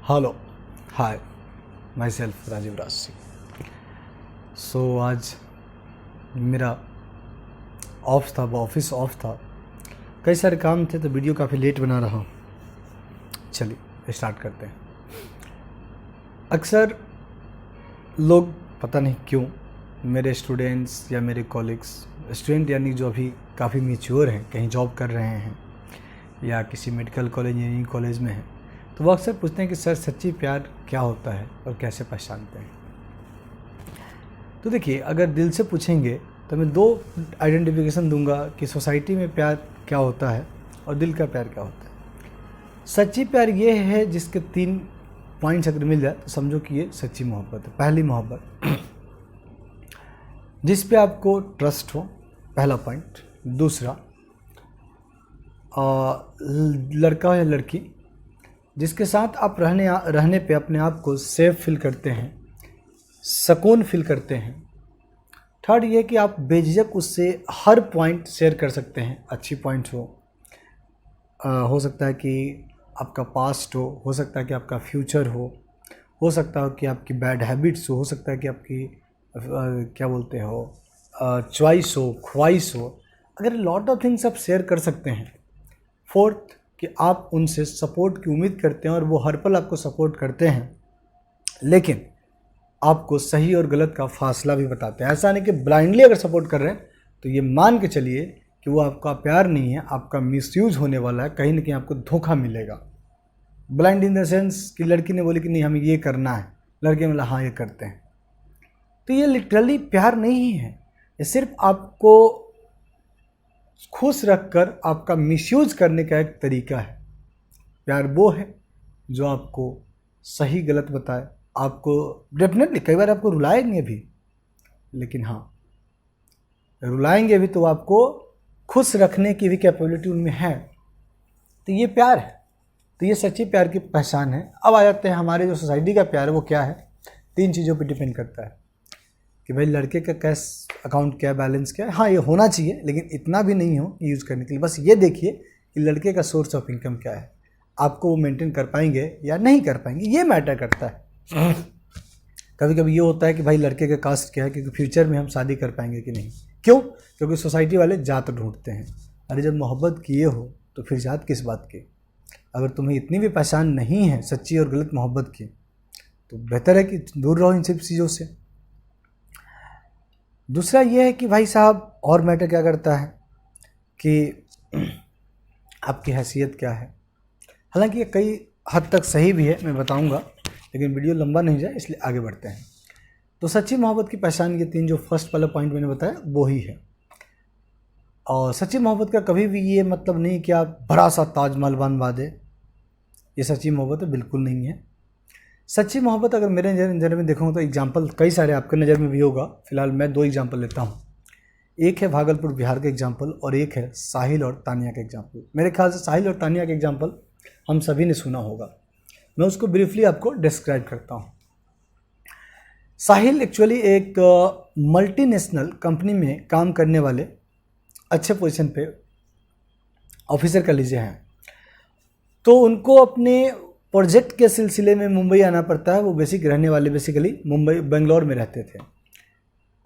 Hello hi myself Rajiv Raj Singh. So आज मेरा of था, ऑफिस ऑफ था, कई सारे काम थे तो वीडियो काफ़ी लेट बना रहा हूँ। चलिए स्टार्ट करते हैं। अक्सर लोग पता नहीं क्यों मेरे स्टूडेंट्स या मेरे कॉलीग्स, स्टूडेंट यानी जो अभी काफ़ी मैच्योर हैं, कहीं जॉब कर रहे हैं या किसी मेडिकल कॉलेज इंजीनियरिंग कॉलेज में हैं, तो वो अक्सर पूछते हैं कि सर सच्ची प्यार क्या होता है और कैसे पहचानते हैं। तो देखिए, अगर दिल से पूछेंगे तो मैं दो आइडेंटिफिकेशन दूंगा कि सोसाइटी में प्यार क्या होता है और दिल का प्यार क्या होता है। सच्ची प्यार ये है जिसके 3 पॉइंट्स अगर मिल जाए तो समझो कि ये सच्ची मोहब्बत है। पहली मोहब्बत जिस पे आपको ट्रस्ट हो, पहला पॉइंट। दूसरा, लड़का हो या लड़की जिसके साथ आप रहने पे अपने आप को सेफ फील करते हैं, सुकून फील करते हैं। थर्ड ये कि आप बेझिझक उससे हर पॉइंट शेयर कर सकते हैं। अच्छी पॉइंट्स हो सकता है कि आपका पास्ट हो सकता है कि आपका फ्यूचर हो सकता है कि आपकी बैड हैबिट्स हो सकता है कि आपकी क्या बोलते हो चॉइस हो, ख्वाहिश हो। अगर लॉट ऑफ थिंग्स आप शेयर कर सकते हैं। फोर्थ कि आप उनसे सपोर्ट की उम्मीद करते हैं और वो हर पल आपको सपोर्ट करते हैं, लेकिन आपको सही और गलत का फासला भी बताते हैं। ऐसा नहीं कि ब्लाइंडली अगर सपोर्ट कर रहे हैं तो ये मान के चलिए कि वो आपका प्यार नहीं है, आपका मिसयूज होने वाला है, कहीं ना कहीं आपको धोखा मिलेगा। ब्लाइंड इन द सेंस कि लड़की ने बोली कि नहीं हमें ये करना है, लड़के ने बोला हाँ ये करते हैं, तो ये लिटरली प्यार नहीं है। ये सिर्फ आपको खुश रखकर आपका मिसयूज करने का एक तरीका है। प्यार वो है जो आपको सही गलत बताए, आपको डेफिनेटली कई बार आपको रुलाएंगे भी, लेकिन हाँ रुलाएंगे भी तो आपको खुश रखने की भी कैपेबिलिटी उनमें है। तो ये प्यार है, तो ये सच्ची प्यार की पहचान है। अब आ जाते हैं हमारे जो सोसाइटी का प्यार है वो क्या है। 3 चीज़ों पर डिपेंड करता है कि भाई लड़के का कैश अकाउंट क्या है, बैलेंस क्या है। हाँ ये होना चाहिए, लेकिन इतना भी नहीं हो यूज़ करने के लिए। बस ये देखिए कि लड़के का सोर्स ऑफ इनकम क्या है, आपको वो मेंटेन कर पाएंगे या नहीं कर पाएंगे, ये मैटर करता है। कभी कभी ये होता है कि भाई लड़के का कास्ट क्या है, क्योंकि फ्यूचर में हम शादी कर पाएंगे कि नहीं। क्यों? क्योंकि सोसाइटी वाले जात ढूंढते हैं। अरे जब मोहब्बत किए हो तो फिर जात किस बात की। अगर तुम्हें इतनी भी पहचान नहीं है सच्ची और गलत मोहब्बत की, तो बेहतर है कि दूर रहो इन सब चीज़ों से। दूसरा ये है कि भाई साहब और मैटर क्या करता है कि आपकी हैसियत क्या है। हालांकि ये कई हद तक सही भी है, मैं बताऊंगा, लेकिन वीडियो लंबा नहीं जाए इसलिए आगे बढ़ते हैं। तो सच्ची मोहब्बत की पहचान ये 3 जो फर्स्ट वाला पॉइंट मैंने बताया वो ही है। और सच्ची मोहब्बत का कभी भी ये मतलब नहीं कि आप बड़ा सा ताजमहल बनवा दे, ये सच्ची मोहब्बत बिल्कुल नहीं है। सच्ची मोहब्बत अगर मेरे नज़र में देखूँ तो एग्जाम्पल कई सारे आपके नज़र में भी होगा। फिलहाल मैं 2 एग्जाम्पल लेता हूँ। एक है भागलपुर बिहार का एग्जाम्पल और एक है साहिल और तानिया का एग्जाम्पल। मेरे ख्याल से साहिल और तानिया का एग्जाम्पल हम सभी ने सुना होगा। मैं उसको ब्रीफली आपको डिस्क्राइब करता हूँ। साहिल एक्चुअली एक मल्टीनेशनल कंपनी में काम करने वाले अच्छे पोजीशन पे ऑफिसर का लीजिए हैं। तो उनको अपने प्रोजेक्ट के सिलसिले में मुंबई आना पड़ता है। वो रहने वाले बेसिकली मुंबई बेंगलोर में रहते थे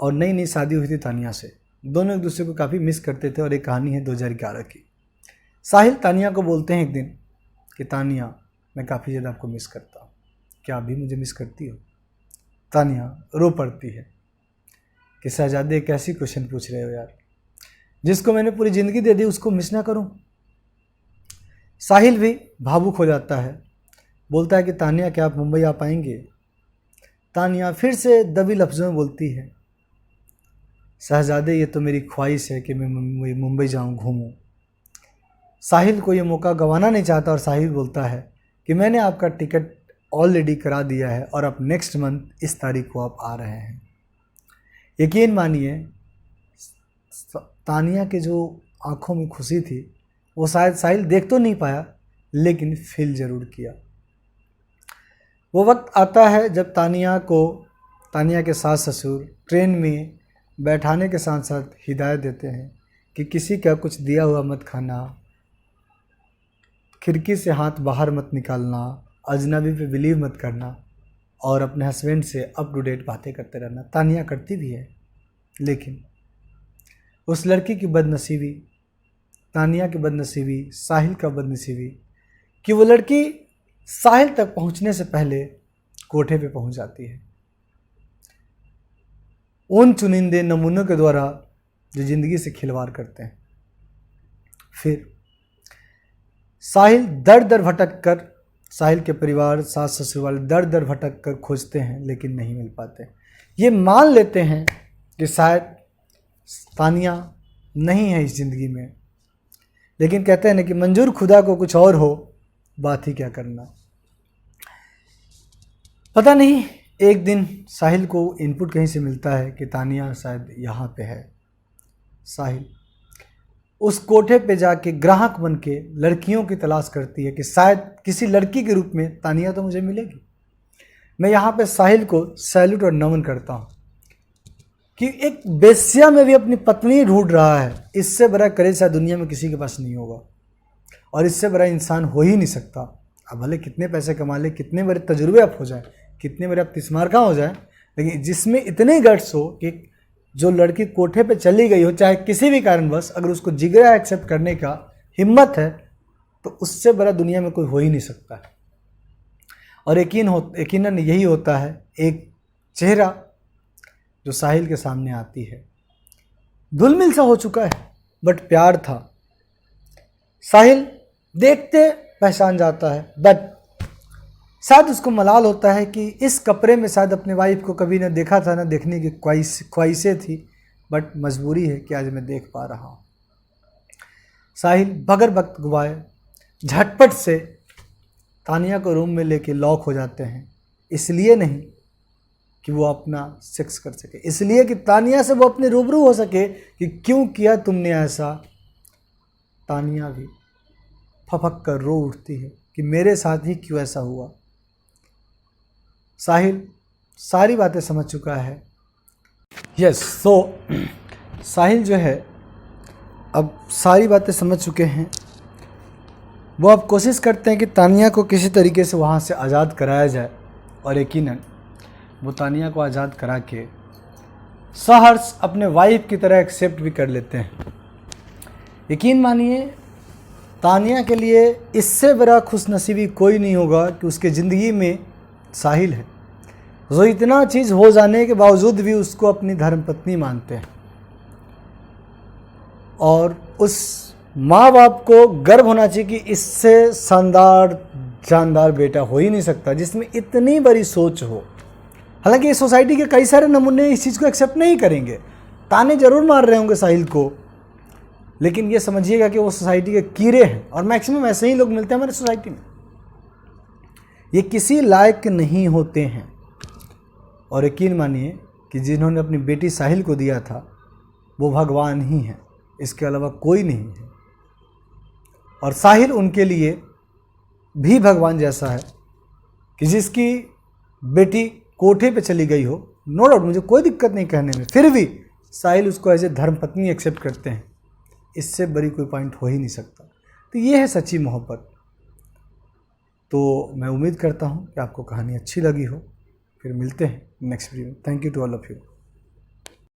और नई नई शादी हुई थी तानिया से। दोनों एक दूसरे को काफ़ी मिस करते थे और एक कहानी है 2011 की। साहिल तानिया को बोलते हैं एक दिन कि तानिया मैं काफ़ी ज़्यादा आपको मिस करता हूँ, क्या अभी मुझे मिस करती हो? तानिया रो पड़ती है कि शहजादे कैसी क्वेश्चन पूछ रहे हो यार, जिसको मैंने पूरी ज़िंदगी दे दी उसको मिस ना करूँ। साहिल भी भावुक हो जाता है, बोलता है कि तानिया क्या आप मुंबई आ पाएंगे? तानिया फिर से दबी लफ्ज़ों में बोलती है, शहजादे ये तो मेरी ख्वाहिश है कि मैं मुंबई जाऊँ, घूमूँ। साहिल को ये मौका गंवाना नहीं चाहता और साहिल बोलता है कि मैंने आपका टिकट ऑलरेडी करा दिया है और अब नेक्स्ट मंथ इस तारीख को आप आ रहे हैं। यकीन मानिए तानिया के जो आंखों में खुशी थी वो शायद साहिल देख तो नहीं पाया, लेकिन फील ज़रूर किया। वो वक्त आता है जब तानिया के सास ससुर ट्रेन में बैठाने के साथ साथ हिदायत देते हैं कि किसी का कुछ दिया हुआ मत खाना, खिड़की से हाथ बाहर मत निकालना, अजनबी पे बिलीव मत करना और अपने हस्बैंड से अप टू डेट बातें करते रहना। तानिया करती भी है, लेकिन उस लड़की की बदनसीबी, तानिया की बदनसीबी, साहिल का बदनसीबी कि वो लड़की साहिल तक पहुंचने से पहले कोठे पे पहुंच जाती है उन चुनिंदे नमूनों के द्वारा जो ज़िंदगी से खिलवाड़ करते हैं। फिर साहिल दर दर भटक कर, साहिल के परिवार, सास ससुर वाले दर दर भटक कर खोजते हैं, लेकिन नहीं मिल पाते। ये मान लेते हैं कि शायद तानिया नहीं है इस ज़िंदगी में, लेकिन कहते हैं ना कि मंजूर खुदा को कुछ और हो, बात ही क्या करना। पता नहीं एक दिन साहिल को इनपुट कहीं से मिलता है कि तानिया शायद यहाँ पे है। साहिल उस कोठे पे जाके ग्राहक बन के लड़कियों की तलाश करती है कि शायद किसी लड़की के रूप में तानिया तो मुझे मिलेगी। मैं यहाँ पे साहिल को सैल्यूट और नमन करता हूँ कि एक बेस्या में भी अपनी पत्नी ढूंढ रहा है। इससे बड़ा करेज शायद दुनिया में किसी के पास नहीं होगा और इससे बड़ा इंसान हो ही नहीं सकता। अब भले कितने पैसे कमा ले, कितने बड़े तजुर्बे आप हो जाए, कितने बड़े आप तिस्मारका हो जाए, लेकिन जिसमें इतने गट्स हो कि जो लड़की कोठे पे चली गई हो, चाहे किसी भी कारणवश, अगर उसको जिगरा एक्सेप्ट करने का हिम्मत है, तो उससे बड़ा दुनिया में कोई हो ही नहीं सकता है। और यकीनन यही होता है एक चेहरा जो साहिल के सामने आती है। धुलमिल सा हो चुका है, बट प्यार था। साहिल देखते पहचान जाता है, बट शायद उसको मलाल होता है कि इस कपड़े में शायद अपने वाइफ को कभी ना देखा था, ना देखने की ख्वाहिशें थी, बट मजबूरी है कि आज मैं देख पा रहा हूँ। साहिल बगैर वक्त गवाए झटपट से तानिया को रूम में लेके लॉक हो जाते हैं। इसलिए नहीं कि वो अपना सेक्स कर सके, इसलिए कि तानिया से वो अपने रूबरू हो सके कि क्यों किया तुमने ऐसा। तानिया भी फपक कर रो उठती है कि मेरे साथ ही क्यों ऐसा हुआ। साहिल सारी बातें समझ चुका है। सो साहिल जो है अब सारी बातें समझ चुके हैं। वो अब कोशिश करते हैं कि तानिया को किसी तरीके से वहाँ से आज़ाद कराया जाए, और यकीनन वो तानिया को आज़ाद करा के सहर्ष अपने वाइफ की तरह एक्सेप्ट भी कर लेते हैं। यकीन मानिए, तानिया के लिए इससे बड़ा खुशनसीबी कोई नहीं होगा कि उसके ज़िंदगी में साहिल है, जो इतना चीज़ हो जाने के बावजूद भी उसको अपनी धर्मपत्नी मानते हैं। और उस माँ बाप को गर्व होना चाहिए कि इससे शानदार जानदार बेटा हो ही नहीं सकता जिसमें इतनी बड़ी सोच हो। हालांकि इस सोसाइटी के कई सारे नमूने इस चीज़ को एक्सेप्ट नहीं करेंगे, ताने जरूर मार रहे होंगे साहिल को, लेकिन ये समझिएगा कि वो सोसाइटी के कीड़े हैं, और मैक्सिमम ऐसे ही लोग मिलते हैं हमारे सोसाइटी में। ये किसी लायक नहीं होते हैं। और यकीन मानिए कि जिन्होंने अपनी बेटी साहिल को दिया था वो भगवान ही हैं, इसके अलावा कोई नहीं है। और साहिल उनके लिए भी भगवान जैसा है कि जिसकी बेटी कोठे पे चली गई हो, नो डाउट, मुझे कोई दिक्कत नहीं कहने में, फिर भी साहिल उसको एज ए धर्मपत्नी एक्सेप्ट करते हैं। इससे बड़ी कोई पॉइंट हो ही नहीं सकता। तो ये है सच्ची मोहब्बत। तो मैं उम्मीद करता हूँ कि आपको कहानी अच्छी लगी हो। फिर मिलते हैं नेक्स्ट वीडियो में। Thank you to all of you.